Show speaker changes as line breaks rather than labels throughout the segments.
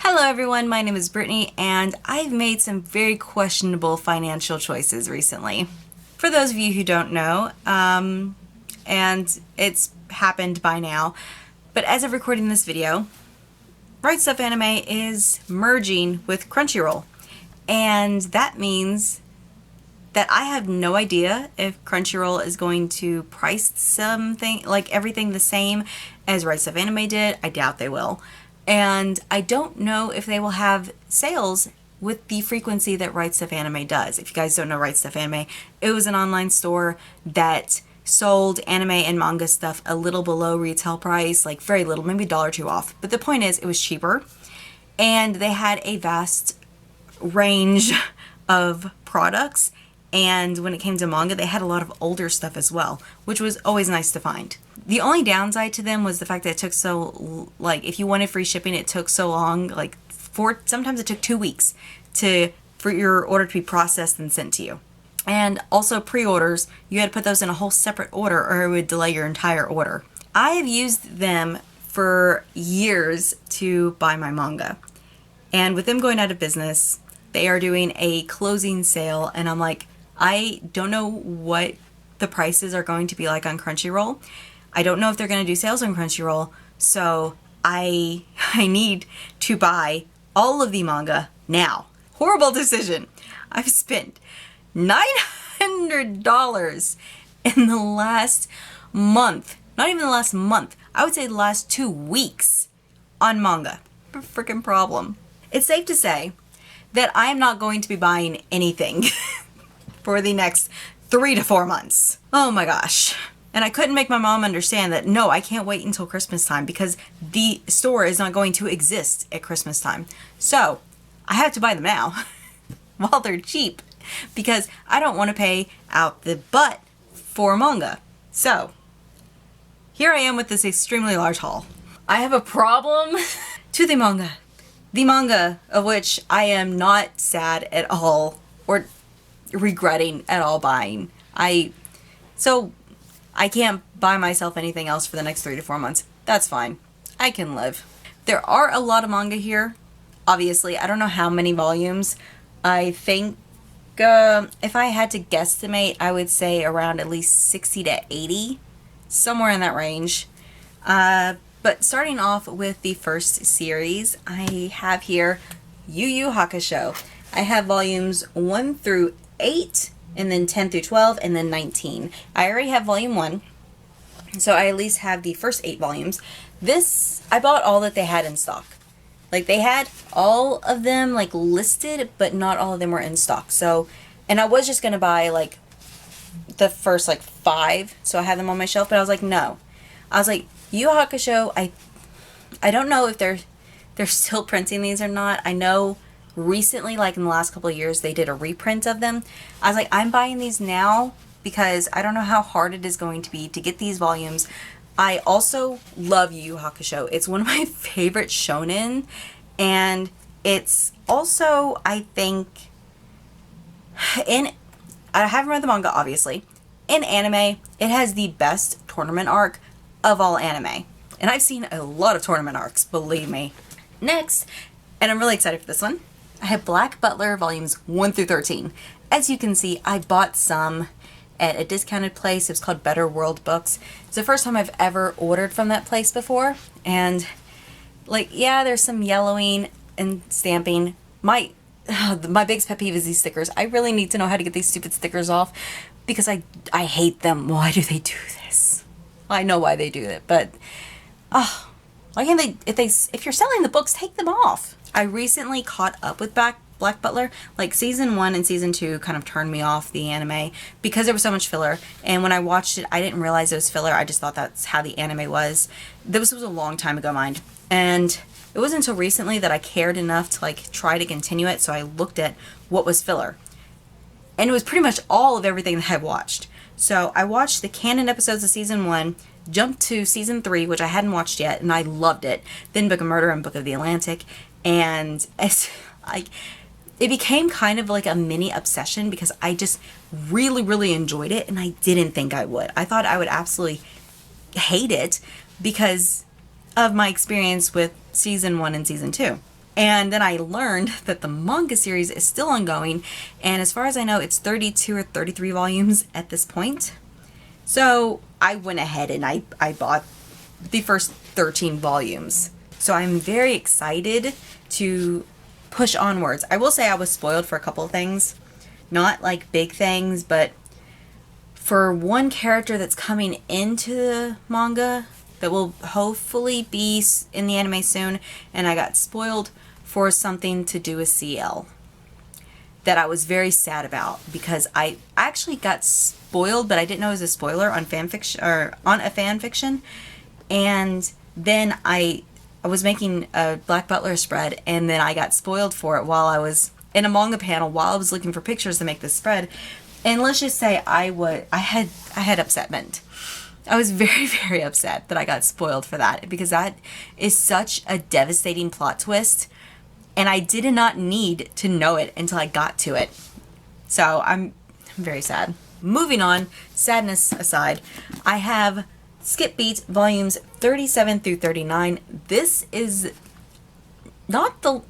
Hello everyone, my name is Brittany and I've made some very questionable financial choices recently. For those of you who don't know, and it's happened by now, but as of recording this video, Rightstufanime is merging with Crunchyroll. And that means that I have no idea if Crunchyroll is going to price something, like everything the same as Rightstufanime did. I doubt they will. And I don't know if they will have sales with the frequency that Rightstufanime does. If you guys don't know Rightstufanime, it was an online store that sold anime and manga stuff a little below retail price, like very little, maybe $1 or $2 off. But the point is, it was cheaper, and they had a vast range of products. And when it came to manga, they had a lot of older stuff as well, which was always nice to find. The only downside to them was the fact that it took so, like, if you wanted free shipping, it took so long, like, sometimes it took 2 weeks for your order to be processed and sent to you. And also pre-orders, you had to put those in a whole separate order or it would delay your entire order. I have used them for years to buy my manga. And with them going out of business, they are doing a closing sale, and I'm like, I don't know what the prices are going to be like on Crunchyroll. I don't know if they're going to do sales on Crunchyroll, so I need to buy all of the manga now. Horrible decision. I've spent $900 in the last month. Not even the last month. I would say the last 2 weeks on manga. A freaking problem. It's safe to say that I am not going to be buying anything for the next 3 to 4 months. Oh my gosh. And I couldn't make my mom understand that, no, I can't wait until Christmas time because the store is not going to exist at Christmas time. So I have to buy them now while they're cheap because I don't want to pay out the butt for manga. So here I am with this extremely large haul. I have a problem to the manga. The manga of which I am not sad at all or regretting at all buying. So I can't buy myself anything else for the next 3 to 4 months. That's fine. I can live. There are a lot of manga here. Obviously, I don't know how many volumes. I think if I had to guesstimate, I would say around at least 60 to 80. Somewhere in that range. But starting off with the first series, I have here Yu Yu Hakusho. I have volumes 1 through 8, and then 10 through 12, and then 19. I already have volume 1, so I at least have the first 8 volumes. This, I bought all that they had in stock. Like, they had all of them, like, listed, but not all of them were in stock. So, and I was just gonna buy, like, the first, like, 5, so I had them on my shelf, but I was like, no. I was like, Yu Yu Hakusho, I don't know if they're still printing these or not. I know recently, like in the last couple of years, they did a reprint of them. I was like, I'm buying these now because I don't know how hard it is going to be to get these volumes. I also love Yu Yu Hakusho. It's one of my favorite shonen, and it's also, I think, I haven't read the manga, obviously. In anime, it has the best tournament arc of all anime. And I've seen a lot of tournament arcs, believe me. Next, and I'm really excited for this one, I have Black Butler volumes 1 through 13. As you can see, I bought some at a discounted place. It was called Better World Books. It's the first time I've ever ordered from that place before. And, like, yeah, there's some yellowing and stamping. My biggest pet peeve is these stickers. I really need to know how to get these stupid stickers off because I hate them. Why do they do this? I know why they do it, but why can't they, if you're selling the books, take them off. I recently caught up with Black Butler. Like, season 1 and season 2 kind of turned me off the anime because there was so much filler, and when I watched it, I didn't realize it was filler. I just thought that's how the anime was. This was a long time ago, mind, and it wasn't until recently that I cared enough to, like, try to continue it, so I looked at what was filler, and it was pretty much all of everything that I've watched. So I watched the canon episodes of season 1, jumped to season 3, which I hadn't watched yet, and I loved it. Then Book of Murder and Book of the Atlantic, and it's like, it became kind of like a mini obsession because I just really, really enjoyed it, and I didn't think I would. I thought I would absolutely hate it because of my experience with season 1 and season 2. And then I learned that the manga series is still ongoing, and as far as I know, it's 32 or 33 volumes at this point. So I went ahead and I bought the first 13 volumes. So I'm very excited to push onwards. I will say I was spoiled for a couple of things. Not like big things, but for one character that's coming into the manga that will hopefully be in the anime soon, and I got spoiled for something to do with CL that I was very sad about, because I actually got spoiled, but I didn't know it was a spoiler on fanfiction, or on a fanfiction. And then I was making a Black Butler spread, and then I got spoiled for it while I was in a manga panel while I was looking for pictures to make this spread. And let's just say I had upsetment. I was very, very upset that I got spoiled for that, because that is such a devastating plot twist, and I did not need to know it until I got to it. So I'm very sad. Moving on, sadness aside, I have Skip Beat volumes 37 through 39. This is not the...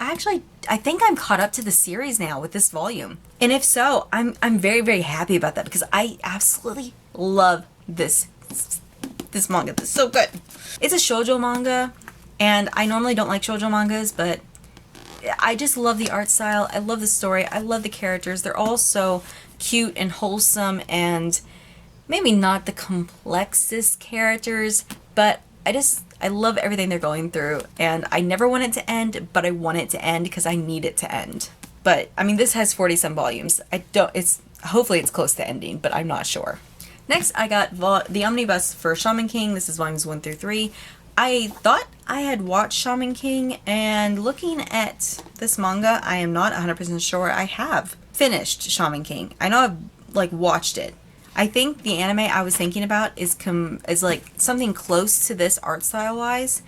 I think I'm caught up to the series now with this volume. And if so, I'm very, very happy about that, because I absolutely love this manga. This is so good. It's a shoujo manga, and I normally don't like shoujo mangas, but I just love the art style. I love the story. I love the characters. They're all so cute and wholesome, and maybe not the complexest characters, but I love everything they're going through, and I never want it to end, but I want it to end because I need it to end. But I mean, this has 40-some volumes. Hopefully it's close to ending, but I'm not sure. Next, I got the omnibus for Shaman King. This is volumes 1 through 3. I thought I had watched Shaman King, and looking at this manga, I am not 100% sure I have finished Shaman King. I know I've watched it. I think the anime I was thinking about is like something close to this art style wise,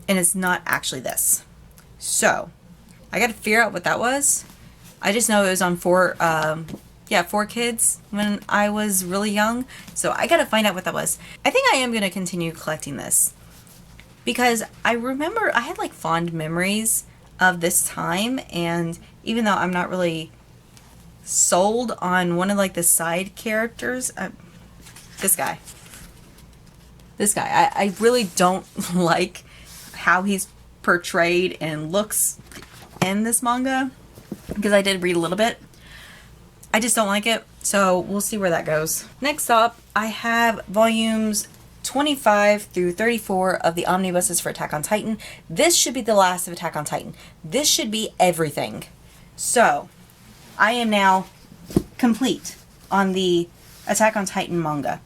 and it's not actually this. So I got to figure out what that was. I just know it was on 4 kids when I was really young. So I got to find out what that was. I think I am going to continue collecting this, because I remember I had fond memories of this time, and even though I'm not really sold on one of the side characters, this guy, I really don't like how he's portrayed and looks in this manga, because I did read a little bit. I just don't like it, so we'll see where that goes. Next up, I have volumes 25 through 34 of the omnibuses for Attack on Titan. This should be the last of Attack on Titan. This should be everything. So I am now complete on the Attack on Titan manga.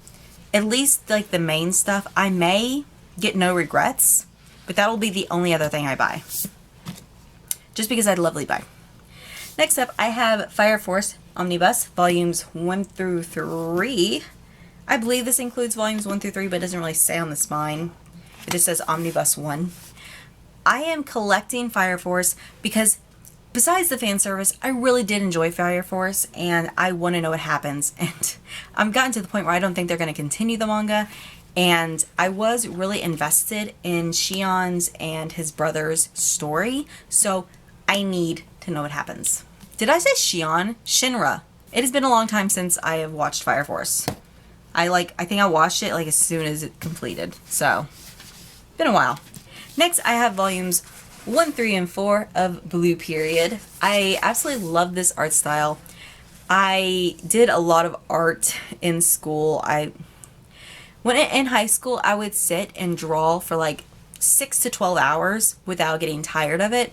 At least the main stuff. I may get No Regrets, but that'll be the only other thing I buy, just because I'd love Levi. Next up, I have Fire Force Omnibus volumes 1 through 3. I believe this includes volumes 1 through 3, but it doesn't really say on the spine. It just says Omnibus 1. I am collecting Fire Force because, besides the fan service, I really did enjoy Fire Force, and I want to know what happens. And I've gotten to the point where I don't think they're going to continue the manga, and I was really invested in Shion's and his brother's story, so I need to know what happens. Did I say Shion? Shinra. It has been a long time since I have watched Fire Force. I think I watched it as soon as it completed, so been a while. Next, I have volumes 1, 3, and 4 of Blue Period. I absolutely love this art style. I did a lot of art in school. When in high school, I would sit and draw for 6 to 12 hours without getting tired of it.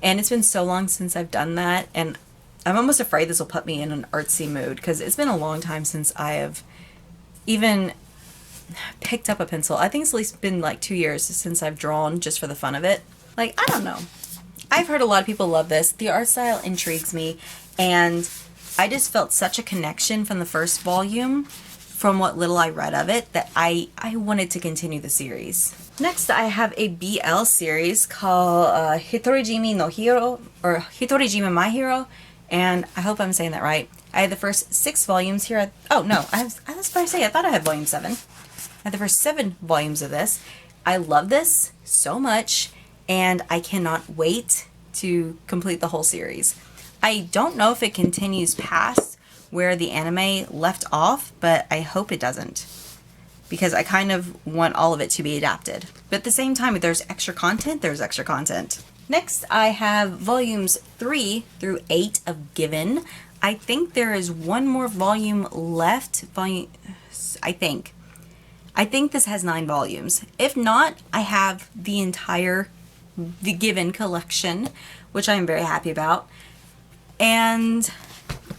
And it's been so long since I've done that, and I'm almost afraid this will put me in an artsy mood, because it's been a long time since I have even picked up a pencil. I think it's at least been 2 years since I've drawn just for the fun of it. I don't know. I've heard a lot of people love this. The art style intrigues me, and I just felt such a connection from the first volume, from what little I read of it, that I wanted to continue the series. Next, I have a BL series called Hitorijimi no Hero, or Hitorijimi My Hero, and I hope I'm saying that right. I had the first 6 volumes here. Oh no, I was about to say, I thought I had volume 7. I had the first 7 volumes of this. I love this so much, and I cannot wait to complete the whole series. I don't know if it continues past where the anime left off, but I hope it doesn't, because I kind of want all of it to be adapted. But at the same time, if there's extra content, there's extra content. Next, I have volumes 3 through 8 of Given. I think there is one more volume left. I think this has 9 volumes. If not, I have the Given collection, which I'm very happy about. And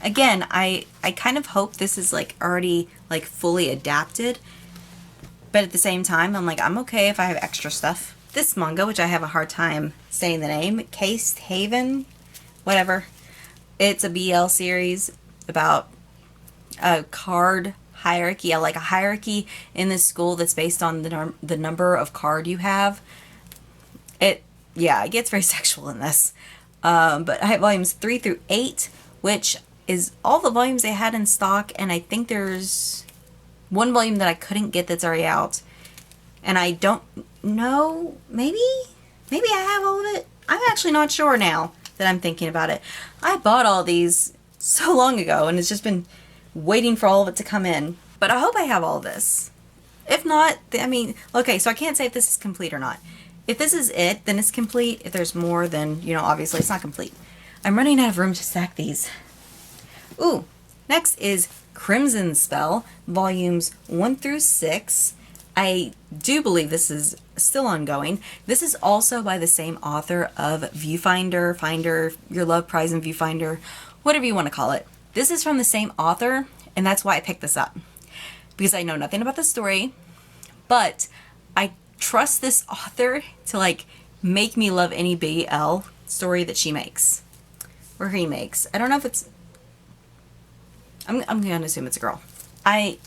again, I kind of hope this is like already like fully adapted. But at the same time, I'm like, I'm okay if I have extra stuff. This manga, which I have a hard time saying the name, Case Haven, whatever. It's a BL series about a card hierarchy, like a hierarchy in this school that's based on the number of card you have. It gets very sexual in this. But I have volumes 3 through 8, which is all the volumes they had in stock, and I think there's one volume that I couldn't get that's already out. And I don't know, maybe I have all of it. I'm actually not sure now that I'm thinking about it. I bought all these so long ago, and it's just been waiting for all of it to come in. But I hope I have all this. If not, I mean, okay, so I can't say if this is complete or not. If this is it, then it's complete. If there's more, then, you know, obviously it's not complete. I'm running out of room to stack these. Ooh, next is Crimson Spell, volumes 1 through 6. I do believe this is still ongoing. This is also by the same author of Viewfinder, Finder, Your Love Prize and Viewfinder, whatever you want to call it. This is from the same author, and that's why I picked this up. Because I know nothing about the story, but I trust this author to like make me love any BL story that she makes. Or he makes. I don't know if it's... I'm going to assume it's a girl. I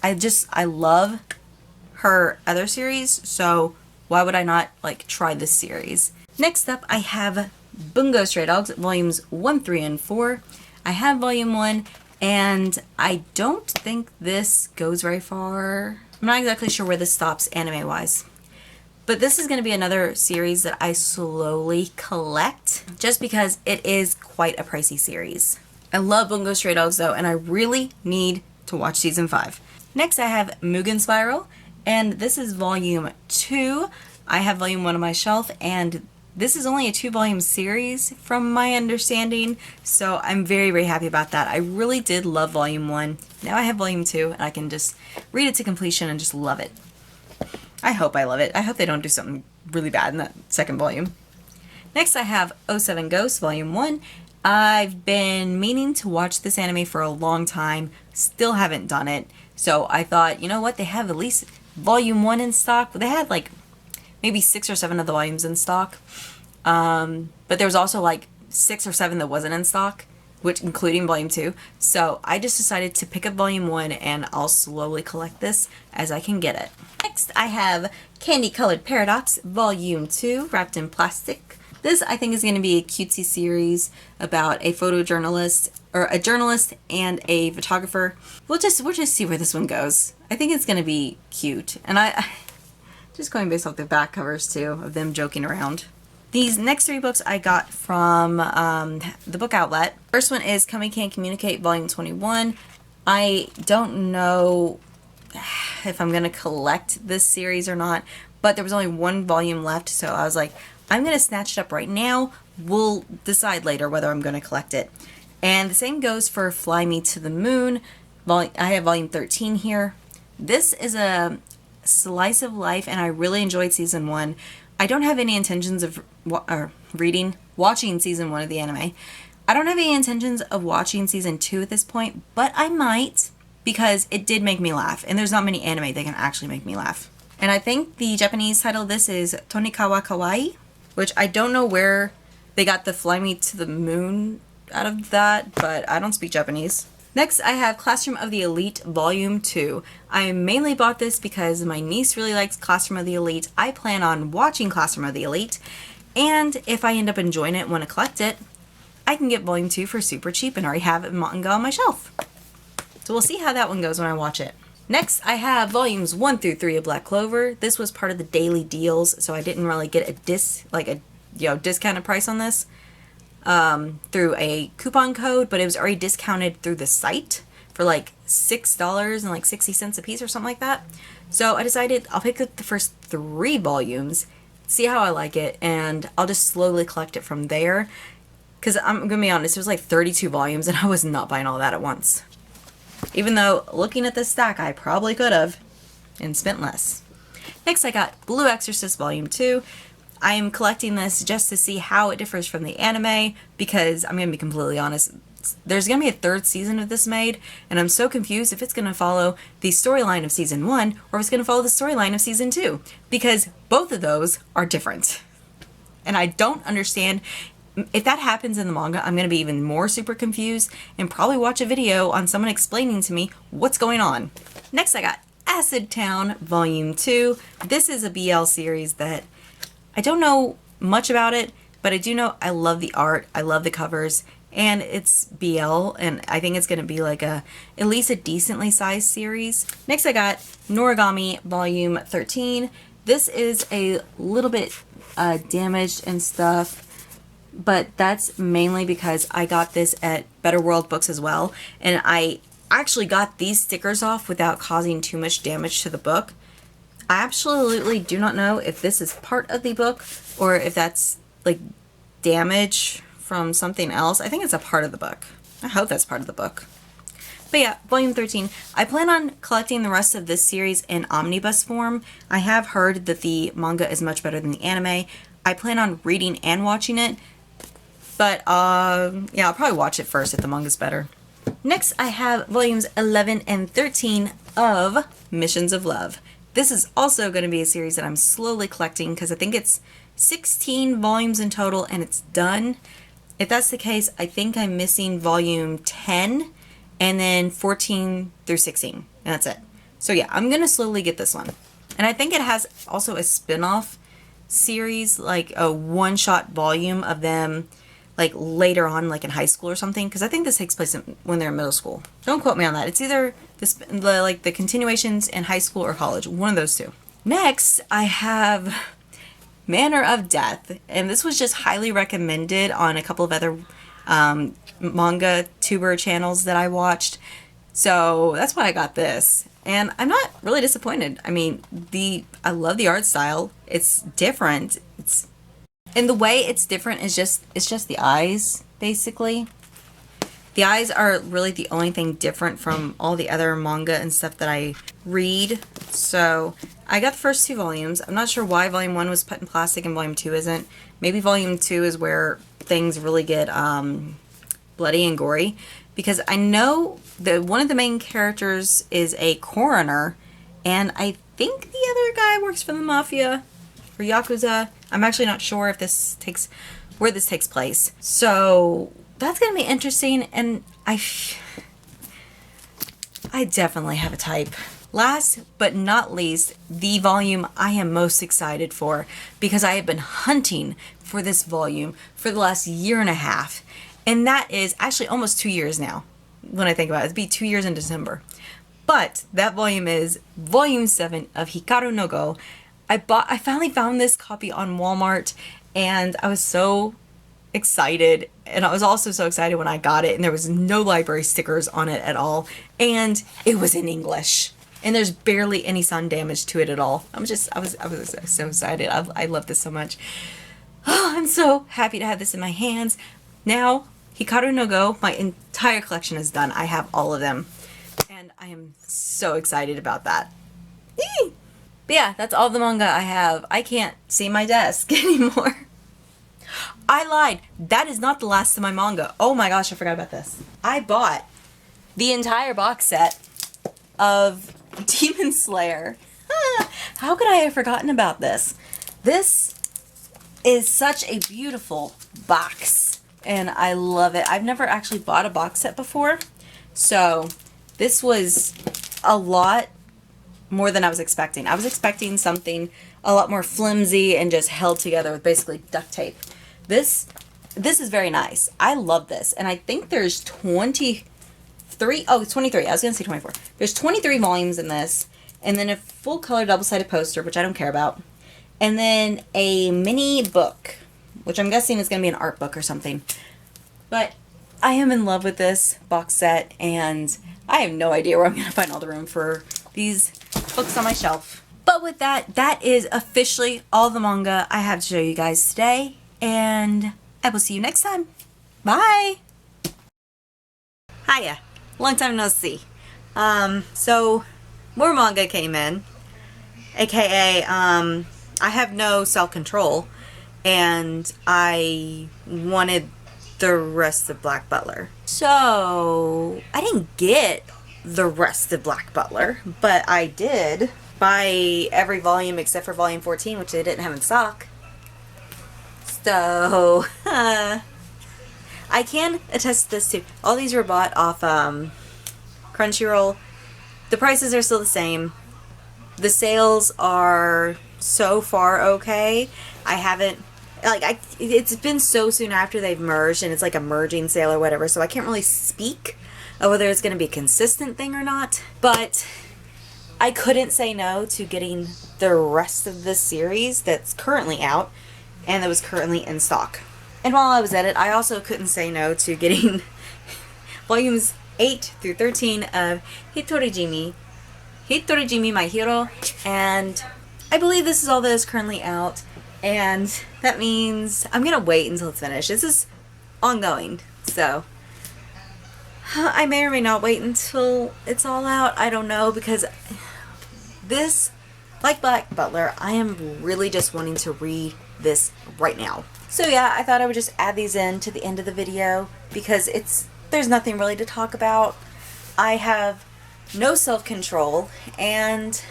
love her other series, so why would I not like try this series? Next up, I have Bungo Stray Dogs, volumes 1, 3, and 4. I have volume 1, and I don't think this goes very far. I'm not exactly sure where this stops anime-wise. But this is going to be another series that I slowly collect, just because it is quite a pricey series. I love Bungo Stray Dogs though, and I really need to watch season 5. Next, I have Mugen Spiral, and this is volume 2. I have volume 1 on my shelf, and this is only a 2-volume series from my understanding, so I'm very, very happy about that. I really did love volume 1. Now I have volume 2, and I can just read it to completion and just love it. I hope I love it. I hope they don't do something really bad in that second volume. Next, I have 07 Ghosts, volume 1. I've been meaning to watch this anime for a long time, still haven't done it. So I thought, you know what, they have at least volume 1 in stock. They had like maybe 6 or 7 of the volumes in stock. But there was also like 6 or 7 that wasn't in stock, which including volume 2. So I just decided to pick up volume 1, and I'll slowly collect this as I can get it. Next, I have Candy Colored Paradox, volume 2, wrapped in plastic. This, I think, is going to be a cutesy series about a photojournalist, or a journalist and a photographer. We'll just see where this one goes. I think it's going to be cute. And I just going based off the back covers, too, of them joking around. These next 3 books I got from the book outlet. First one is Kami Can't Communicate, volume 21. I don't know if I'm going to collect this series or not, but there was only 1 volume left, so I was like, I'm going to snatch it up right now. We'll decide later whether I'm going to collect it. And the same goes for Fly Me to the Moon. I have volume 13 here. This is a slice of life, and I really enjoyed season 1. I don't have any intentions of watching season 1 of the anime. I don't have any intentions of watching season 2 at this point, but I might, because it did make me laugh, and there's not many anime that can actually make me laugh. And I think the Japanese title of this is Tonikawa Kawaii, which I don't know where they got the Fly Me to the Moon out of that, but I don't speak Japanese. Next, I have Classroom of the Elite Volume 2. I mainly bought this because my niece really likes Classroom of the Elite. I plan on watching Classroom of the Elite, and if I end up enjoying it and want to collect it, I can get Volume 2 for super cheap and already have Manga on my shelf. So we'll see how that one goes when I watch it. Next, I have volumes 1 through 3 of Black Clover. This was part of the daily deals, so I didn't really get a discounted price on this through a coupon code, but it was already discounted through the site for like $6 and like 60 cents a piece or something like that. So I decided I'll pick up the first 3 volumes, see how I like it, and I'll just slowly collect it from there. Because I'm gonna be honest, it was like 32 volumes and I was not buying all that at once. Even though looking at this stack, I probably could have and spent less. Next, I got Blue Exorcist Volume 2. I am collecting this just to see how it differs from the anime, because I'm gonna be completely honest, there's gonna be a 3rd season of this made, and I'm so confused if it's gonna follow the storyline of season 1 or if it's gonna follow the storyline of season 2, because both of those are different. And I don't understand. If that happens in the manga, I'm gonna be even more super confused and probably watch a video on someone explaining to me what's going on. Next, I got Acid Town Volume 2. This is a BL series that I don't know much about it, but I do know I love the art, I love the covers, and it's BL, and I think it's going to be like at least a decently sized series. Next, I got Noragami Volume 13. This is a little bit damaged and stuff, but that's mainly because I got this at Better World Books as well, and I actually got these stickers off without causing too much damage to the book. I absolutely do not know if this is part of the book or if that's like damage from something else. I think it's a part of the book. I hope that's part of the book. But yeah, Volume 13. I plan on collecting the rest of this series in omnibus form. I have heard that the manga is much better than the anime. I plan on reading and watching it. But yeah, I'll probably watch it first if the manga's better. Next, I have Volumes 11 and 13 of Missions of Love. This is also going to be a series that I'm slowly collecting because I think it's 16 volumes in total and it's done. If that's the case, I think I'm missing Volume 10 and then 14 through 16, and that's it. So yeah, I'm going to slowly get this one. And I think it has also a spin-off series, like a one-shot volume of them like later on, like in high school or something, because I think this takes place when they're in middle school. Don't quote me on that. It's either the continuations in high school or college, one of those two. Next, I have Manor of Death, and this was just highly recommended on a couple of other manga tuber channels that I watched, so that's why I got this. And I'm not really disappointed. I mean, I love the art style. It's different. And the way it's different is it's just the eyes, basically. The eyes are really the only thing different from all the other manga and stuff that I read. So I got the first 2 volumes. I'm not sure why Volume 1 was put in plastic and Volume 2 isn't. Maybe Volume 2 is where things really get bloody and gory. Because I know that one of the main characters is a coroner, and I think the other guy works for the mafia or Yakuza. I'm actually not sure if where this takes place. So that's gonna be interesting, and I definitely have a type. Last but not least, the volume I am most excited for, because I have been hunting for this volume for the last 1.5 years, and that is actually almost 2 years now. When I think about it, it'd be 2 years in December. But that volume is Volume 7 of Hikaru no Go. I finally found this copy on Walmart, and I was so excited, and I was also so excited when I got it, and there was no library stickers on it at all, and it was in English, and there's barely any sun damage to it at all. I was so excited. I love this so much. Oh, I'm so happy to have this in my hands. Now, Hikaru no Go, my entire collection is done. I have all of them, and I am so excited about that. Yee! But yeah, that's all the manga I have. I can't see my desk anymore. I lied. That is not the last of my manga. Oh my gosh, I forgot about this. I bought the entire box set of Demon Slayer. How could I have forgotten about this? This is such a beautiful box, and I love it. I've never actually bought a box set before, so this was a lot more than I was expecting. I was expecting something a lot more flimsy and just held together with basically duct tape. This is very nice. I love this, and I think there's 23. Oh, it's 23. I was gonna say 24. There's 23 volumes in this, and then a full color double-sided poster, which I don't care about, and then a mini book, which I'm guessing is going to be an art book or something. But I am in love with this box set, and I have no idea where I'm going to find all the room for these books on my shelf. But with that, that is officially all the manga I have to show you guys today, and I will see you next time. Bye! Hiya. Long time no see. So, more manga came in, aka, I have no self-control, and I wanted the rest of Black Butler. So, I didn't get the rest of Black Butler, but I did buy every volume except for volume 14, which they didn't have in stock. So, I can attest to this too. All these were bought off Crunchyroll. The prices are still the same. The sales are so far okay. I haven't, like, it's been so soon after they've merged, and it's like a merging sale or whatever, so I can't really speak of whether it's going to be a consistent thing or not. But I couldn't say no to getting the rest of this series that's currently out and that was currently in stock. And while I was at it, I also couldn't say no to getting volumes 8 through 13 of Hitorijimi My Hero, and I believe this is all that is currently out, and that means I'm gonna wait until it's finished. This is ongoing, so I may or may not wait until it's all out. I don't know, because this, like Black Butler, I am really just wanting to read this right now. So yeah, I thought I would just add these in to the end of the video, because there's nothing really to talk about. I have no self-control, and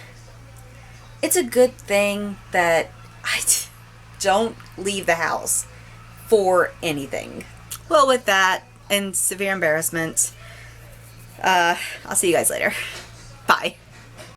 it's a good thing that I don't leave the house for anything. Well, with that and severe embarrassment, I'll see you guys later.